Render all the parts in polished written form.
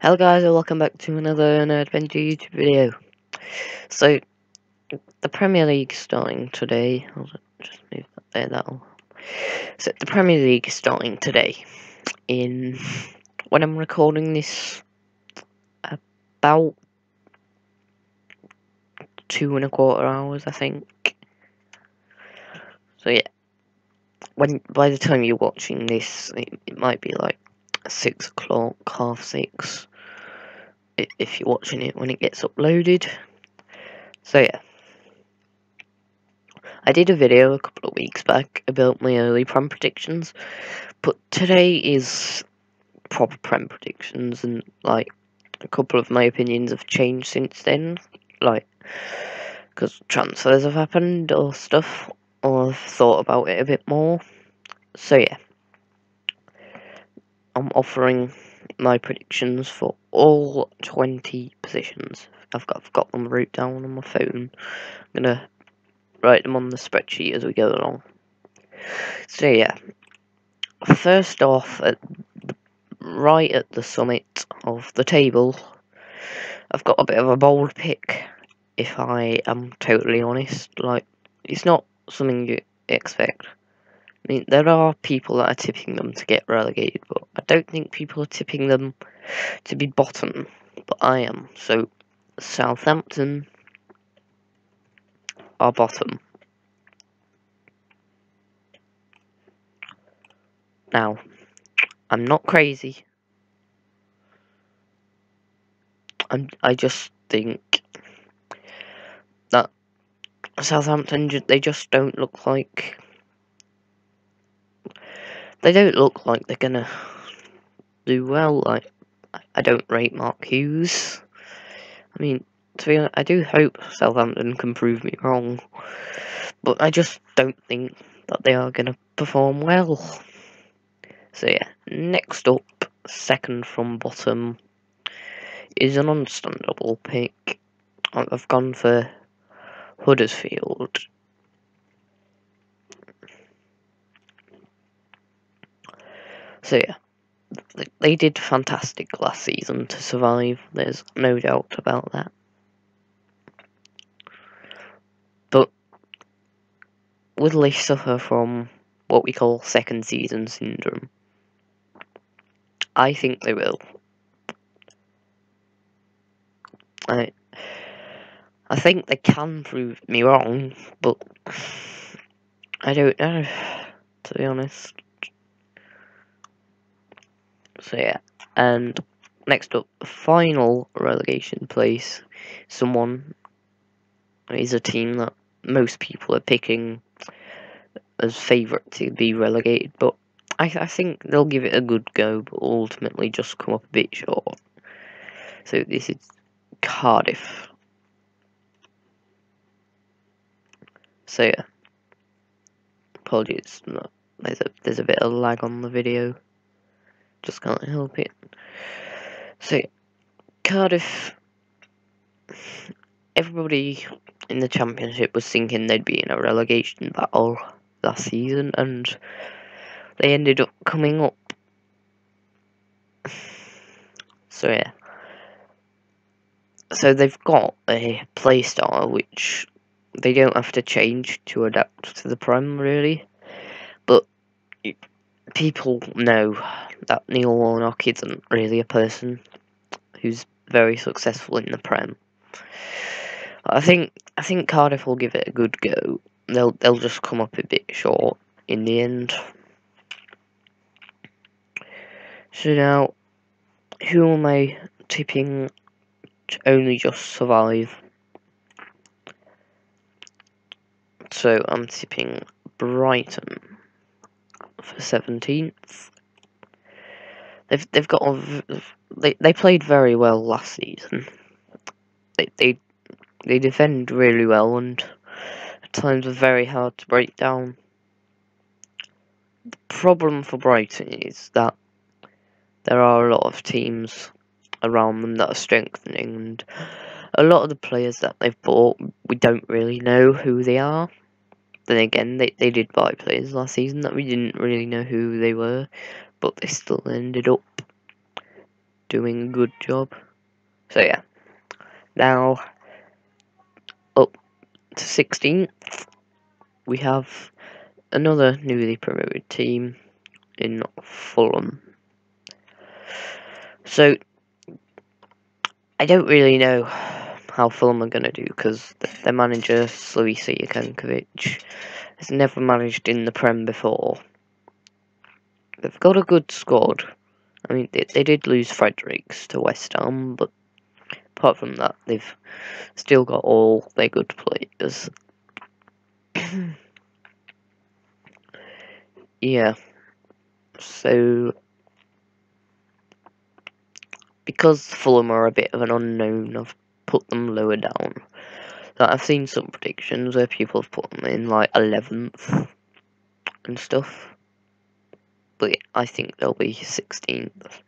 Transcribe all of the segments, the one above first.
Hello guys and welcome back to another Adventure YouTube video. So, the Premier League starting today. Hold on, just move that there, that'll... So, the Premier League is starting today. When I'm recording this, about 2.25 hours, I think. So yeah, by the time you're watching this, it might be like 6 o'clock, half 6, if you're watching it when it gets uploaded. So yeah. I did a video a couple of weeks back about my early Prem predictions, but today is proper Prem predictions, and like a couple of my opinions have changed since then, like because transfers have happened or stuff, or I've thought about it a bit more. So yeah, I'm offering my predictions for all 20 positions. I've got them wrote down on my phone. I'm gonna write them on the spreadsheet as we go along. So yeah, first off, right at the summit of the table, I've got a bit of a bold pick, if I am totally honest. Like, it's not something you expect. I mean, there are people that are tipping them to get relegated, but I don't think people are tipping them to be bottom, but I am. So, Southampton are bottom. Now, I'm not crazy. I just think that Southampton, they just don't look like... They don't look like they're gonna do well. Like, I don't rate Mark Hughes. I mean, to be honest, I do hope Southampton can prove me wrong, but I just don't think that they are gonna perform well. So yeah, next up, second from bottom, is an understandable pick. I've gone for Huddersfield. So yeah, they did fantastic last season to survive, there's no doubt about that. But will they suffer from what we call second season syndrome? I think they will. I think they can prove me wrong, but I don't know, to be honest. So yeah, and next up, final relegation place. Someone is a team that most people are picking as favourite to be relegated, but I think they'll give it a good go, but ultimately just come up a bit short. So this is Cardiff. So yeah, apologies, there's a bit of lag on the video. Just can't help it. So Cardiff, everybody in the Championship was thinking they'd be in a relegation battle last season, and they ended up coming up. So yeah, so they've got a play style which they don't have to change to adapt to the Prem, really. But people know that Neil Warnock isn't really a person who's very successful in the Prem. I think Cardiff will give it a good go. They'll just come up a bit short in the end. So now, who am I tipping to only just survive? So I'm tipping Brighton for 17th. They've got they played very well last season. They defend really well, and at times are very hard to break down. The problem for Brighton is that there are a lot of teams around them that are strengthening, and a lot of the players that they've bought, we don't really know who they are. Then again, they did buy players last season that we didn't really know who they were, but they still ended up doing a good job. So yeah, now up to 16th, we have another newly promoted team in Fulham. So I don't really know how Fulham are going to do because their manager, Slavisa Jakankovic, has never managed in the Prem before. They've got a good squad. I mean, they did lose Fredericks to West Ham, but apart from that, they've still got all their good players. Yeah, so because Fulham are a bit of an unknown, I've put them lower down. So I've seen some predictions where people have put them in like 11th and stuff, but I think they'll be 16th.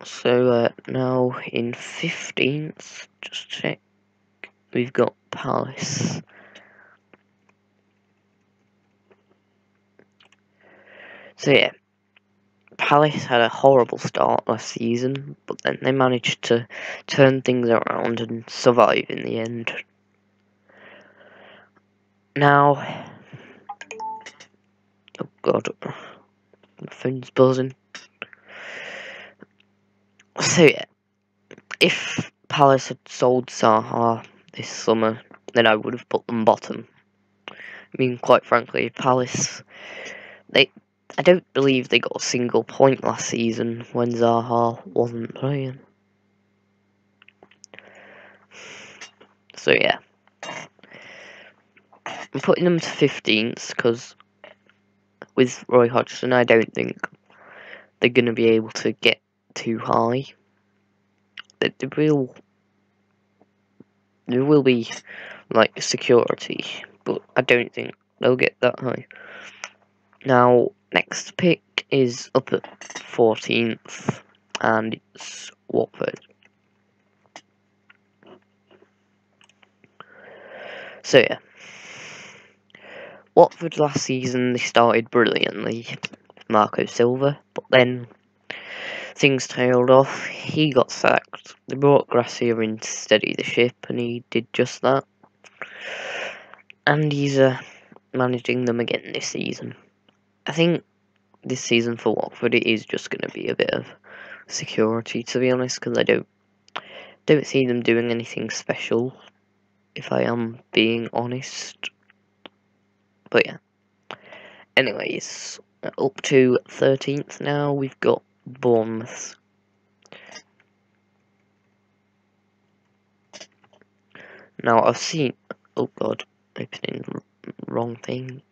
So now in 15th, just check, we've got Palace. So yeah, Palace had a horrible start last season, but then they managed to turn things around and survive in the end. Now, oh god, my phone's buzzing. So yeah, if Palace had sold Zaha this summer, then I would have put them bottom. I mean, quite frankly, Palace, I don't believe they got a single point last season when Zaha wasn't playing. So yeah, I'm putting them to 15th because with Roy Hodgson, I don't think they're going to be able to get too high. There will be like security, but I don't think they'll get that high. Now, next pick is up at 14th, and it's Watford. So yeah, Watford last season they started brilliantly, Marco Silva, but then things tailed off. He got sacked. They brought Gracia in to steady the ship, and he did just that. And he's managing them again this season. I think this season for Watford it is just going to be a bit of security, to be honest, because I don't see them doing anything special, if I am being honest. But yeah. Anyways, up to 13th now, we've got Bournemouth. Now I've seen. Oh god, opening wrong thing.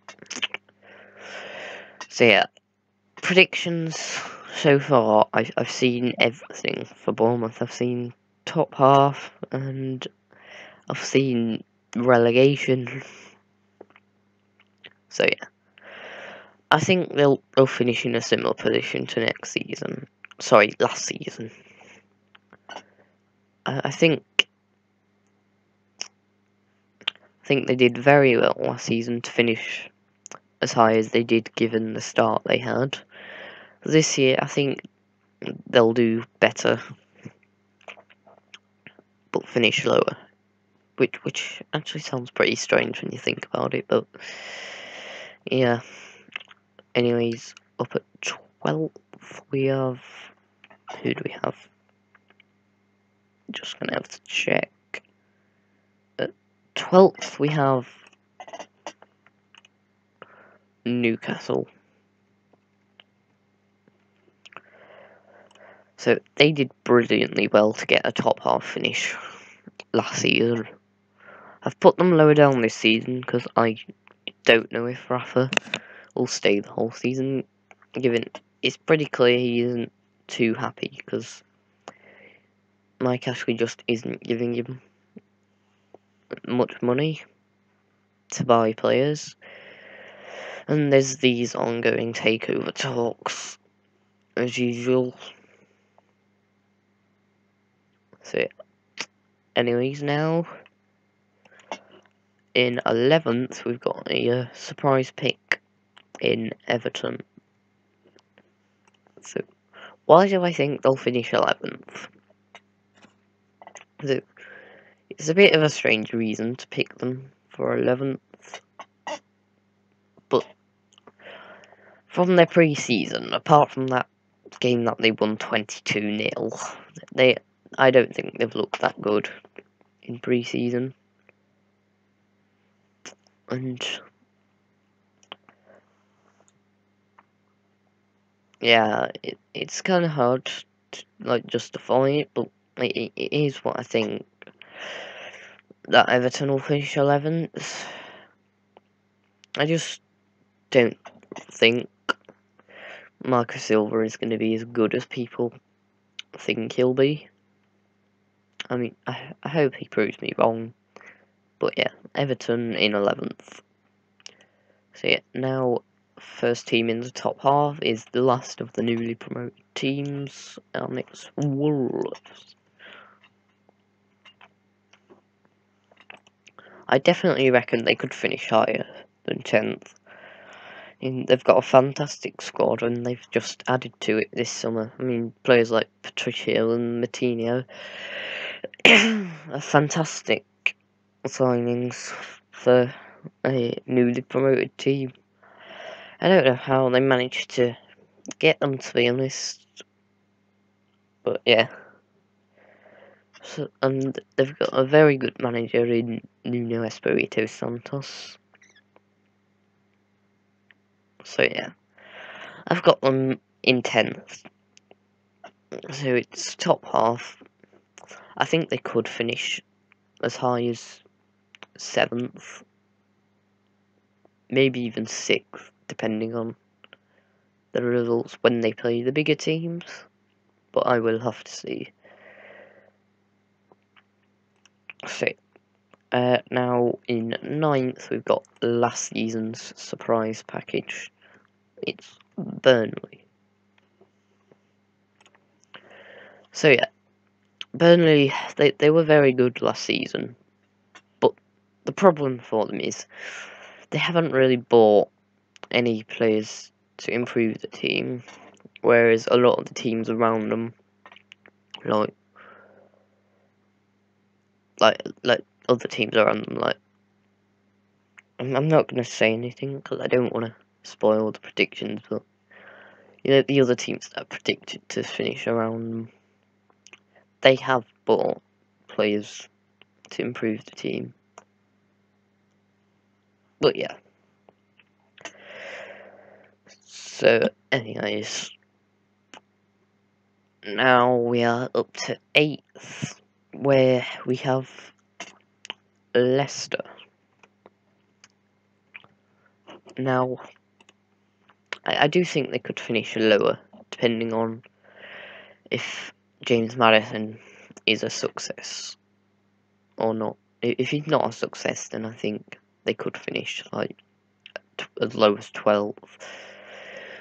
So yeah, predictions so far. I've seen everything for Bournemouth. I've seen top half, and I've seen relegation. So yeah, I think they'll finish in a similar position to next season. Sorry, last season. I think they did very well last season to finish as high as they did given the start they had. This year, I think they'll do better, but finish lower. Which actually sounds pretty strange when you think about it, but yeah. Anyways, up at 12th we have, who do we have? Just gonna have to check. At 12th we have Newcastle. So they did brilliantly well to get a top half finish last season. I've put them lower down this season because I don't know if Rafa will stay the whole season, given it's pretty clear he isn't too happy because Mike Ashley just isn't giving him much money to buy players. And there's these ongoing takeover talks, as usual. So yeah. Anyways, now in 11th we've got a surprise pick in Everton. So Why do I think they'll finish 11th? It's a bit of a strange reason to pick them for 11th, but from their pre-season, apart from that game that they won 22-0, I don't think they've looked that good in pre-season. And yeah, it's kind of hard to justify it, but it is what I think. That Everton will finish 11th. I just don't think Marco Silva is going to be as good as people think he'll be. I mean, I hope he proves me wrong. But yeah, Everton in 11th. So yeah, now first team in the top half is the last of the newly promoted teams, and it's Wolves. I definitely reckon they could finish higher than 10th. They've got a fantastic squad and they've just added to it this summer. I mean, players like Patricio and Matinho are fantastic signings for a newly promoted team. I don't know how they managed to get them, to be honest, but yeah. So, and they've got a very good manager in Nuno Espirito Santos. So yeah, I've got them in 10th. So it's top half. I think they could finish as high as 7th, maybe even 6th, depending on the results when they play the bigger teams. But I will have to see. So now in 9th, we've got last season's surprise package. It's Burnley. So yeah, Burnley, they were very good last season, but the problem for them is they haven't really bought any players to improve the team, whereas a lot of the teams around them, like other teams around them, like I'm not gonna say anything because I don't want to spoil the predictions, but you know the other teams that are predicted to finish around them, they have bought players to improve the team. But yeah. So, anyways, now we are up to 8th, where we have Leicester. Now, I do think they could finish lower, depending on if James Maddison is a success or not. If he's not a success, then I think they could finish like as low as 12th.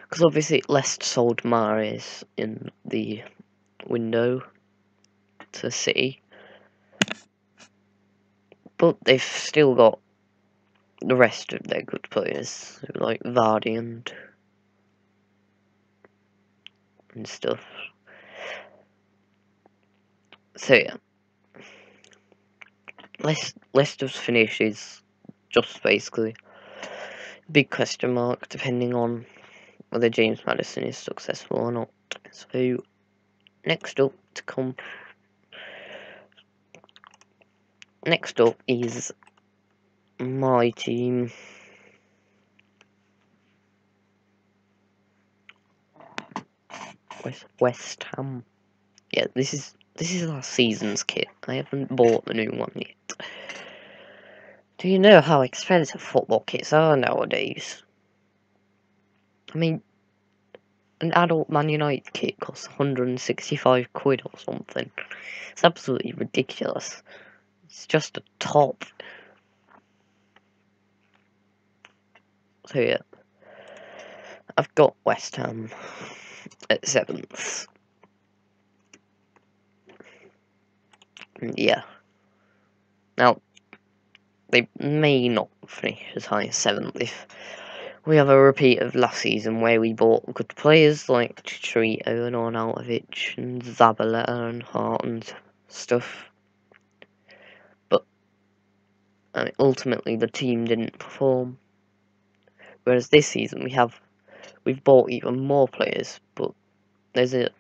Because obviously Leicester sold Mahrez in the window to City, but they've still got the rest of their good players, like Vardy and stuff. So yeah, Leicester's finish is just basically a big question mark, depending on whether James Maddison is successful or not. So next up is my team. West Ham. Yeah, this is last season's kit. I haven't bought the new one yet. Do you know how expensive football kits are nowadays? I mean, an adult Man United kit costs 165 quid or something. It's absolutely ridiculous. It's just a top. So yeah, I've got West Ham at 7th. Yeah. Now, they may not finish as high as 7th if we have a repeat of last season where we bought good players like Chicharito and Arnautovic and Zabaleta and Hart and stuff. But ultimately the team didn't perform. Whereas this season we've bought even more players, but there's a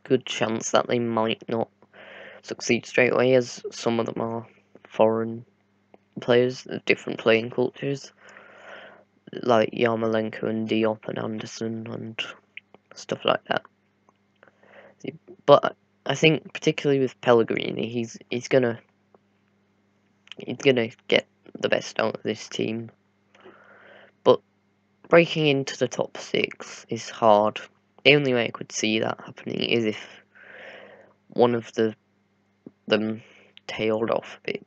good chance that they might not succeed straight away, as some of them are foreign players of different playing cultures, like Yarmolenko and Diop and Anderson and stuff like that. But I think particularly with Pellegrini, he's gonna get the best out of this team. But breaking into the top 6 is hard. The only way I could see that happening is if one of them tailed off a bit,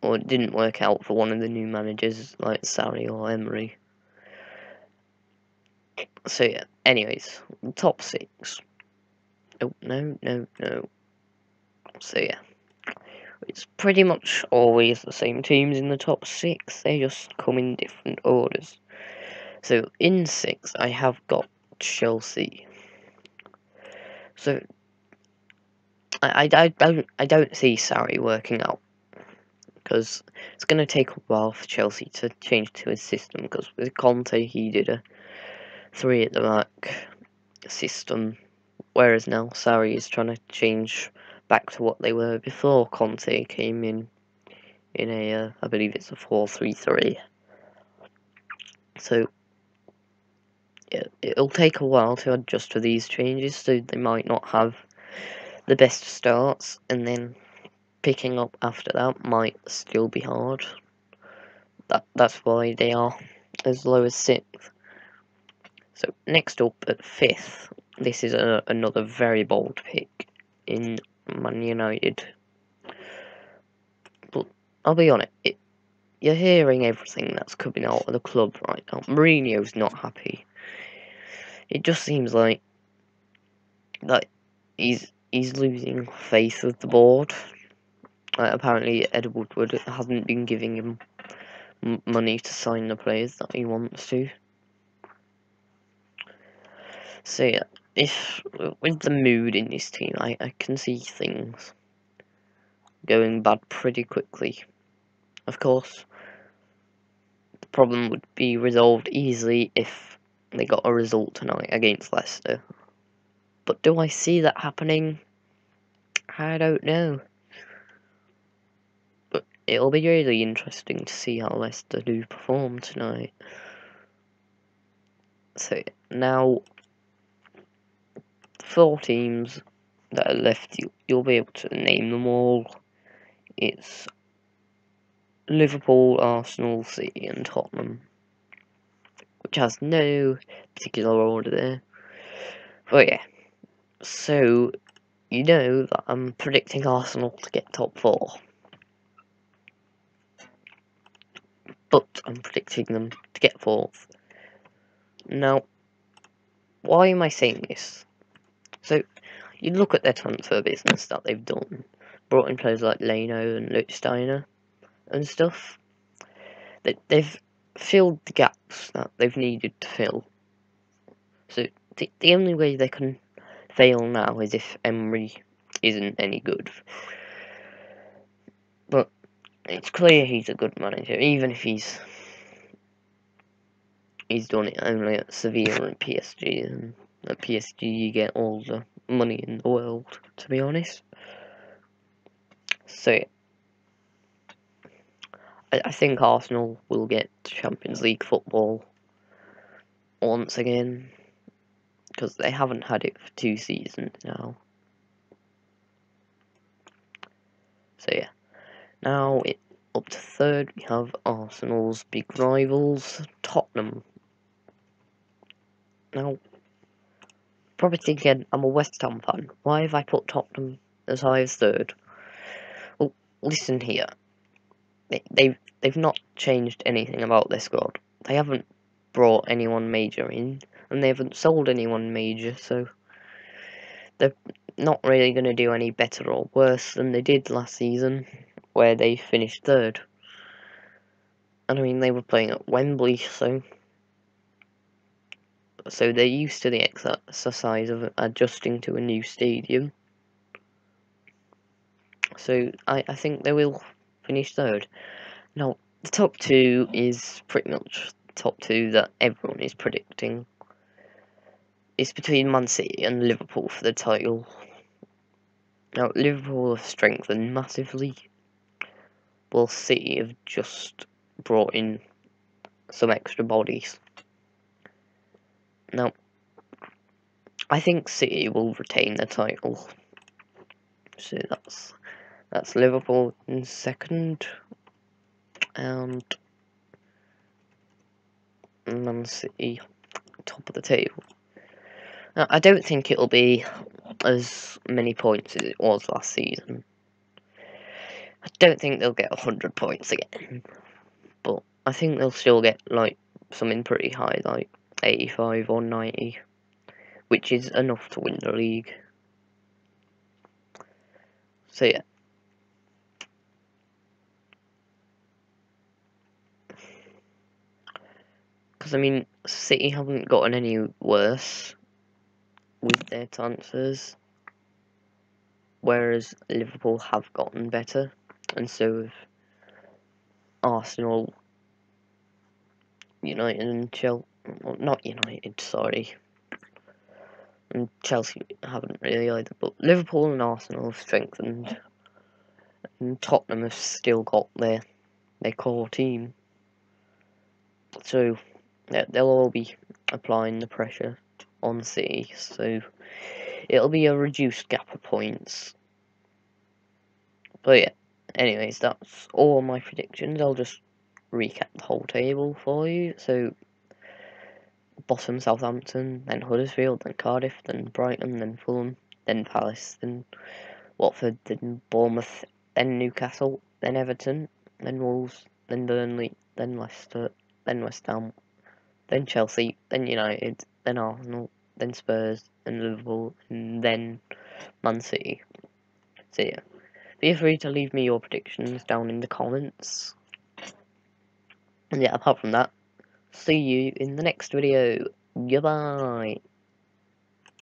or it didn't work out for one of the new managers like Sarri or Emery. So yeah, anyways, top 6. Oh, no. So yeah, it's pretty much always the same teams in the top 6, they just come in different orders. So in 6, I have got Chelsea. So I don't see Sarri working out, because it's going to take a while for Chelsea to change to his system, because with Conte he did a 3 at the back system, whereas now Sarri is trying to change back to what they were before Conte came in a, I believe it's a 4-3-3. So yeah, it'll take a while to adjust to these changes, so they might not have the best starts, and then picking up after that might still be hard. That's why they are as low as 6th. So next up at 5th, this is another very bold pick in Man United. But I'll be honest, you're hearing everything that's coming out of the club right now. Mourinho's not happy. It just seems like that he's losing faith with the board. Apparently Ed Woodward hasn't been giving him money to sign the players that he wants to. So yeah, if with the mood in this team, I can see things going bad pretty quickly. Of course, the problem would be resolved easily if they got a result tonight against Leicester. But do I see that happening? I don't know. But it'll be really interesting to see how Leicester do perform tonight. So now, 4 teams that are left, you'll be able to name them all. It's Liverpool, Arsenal, City and Tottenham, which has no particular order there. But yeah, so you know that I'm predicting Arsenal to get top 4. But I'm predicting them to get 4th. Now, why am I saying this? So, you look at their transfer business that they've done, brought in players like Leno and Lichtsteiner and stuff. They've filled the gaps that they've needed to fill. So, the only way they can fail now is if Emery isn't any good. But it's clear he's a good manager, even if he's done it only at Sevilla and PSG, and at PSG you get all the money in the world, to be honest. So I think Arsenal will get Champions League football once again, because they haven't had it for 2 seasons now. So yeah, now up to 3rd we have Arsenal's big rivals, Tottenham. Now, probably thinking I'm a West Ham fan. Why have I put Tottenham as high as 3rd? Well, listen here. They've not changed anything about their squad. They haven't brought anyone major in, and they haven't sold anyone major, so they're not really going to do any better or worse than they did last season, where they finished 3rd. And I mean, they were playing at Wembley, so So they're used to the exercise of adjusting to a new stadium. So I think they will finish third. Now, the top two is pretty much the top two that everyone is predicting. It's between Man City and Liverpool for the title. Now, Liverpool have strengthened massively, while City have just brought in some extra bodies. Now, I think City will retain the title. So that's Liverpool in second, and Man City top of the table. Now, I don't think it'll be as many points as it was last season. I don't think they'll get 100 points again, but I think they'll still get like something pretty high, like 85 or 90, which is enough to win the league. So yeah. Because I mean, City haven't gotten any worse with their transfers, whereas Liverpool have gotten better, and so have Arsenal, United, and Chelsea. Well, not United, sorry. And Chelsea haven't really either, but Liverpool and Arsenal have strengthened, and Tottenham have still got their core team. So yeah, they'll all be applying the pressure on City, so it'll be a reduced gap of points. But yeah, anyways, that's all my predictions. I'll just recap the whole table for you. So, bottom Southampton, then Huddersfield, then Cardiff, then Brighton, then Fulham, then Palace, then Watford, then Bournemouth, then Newcastle, then Everton, then Wolves, then Burnley, then Leicester, then West Ham, then Chelsea, then United, then Arsenal, then Spurs, then Liverpool, and then Man City. So yeah. Feel free to leave me your predictions down in the comments. And yeah, apart from that, see you in the next video. Goodbye.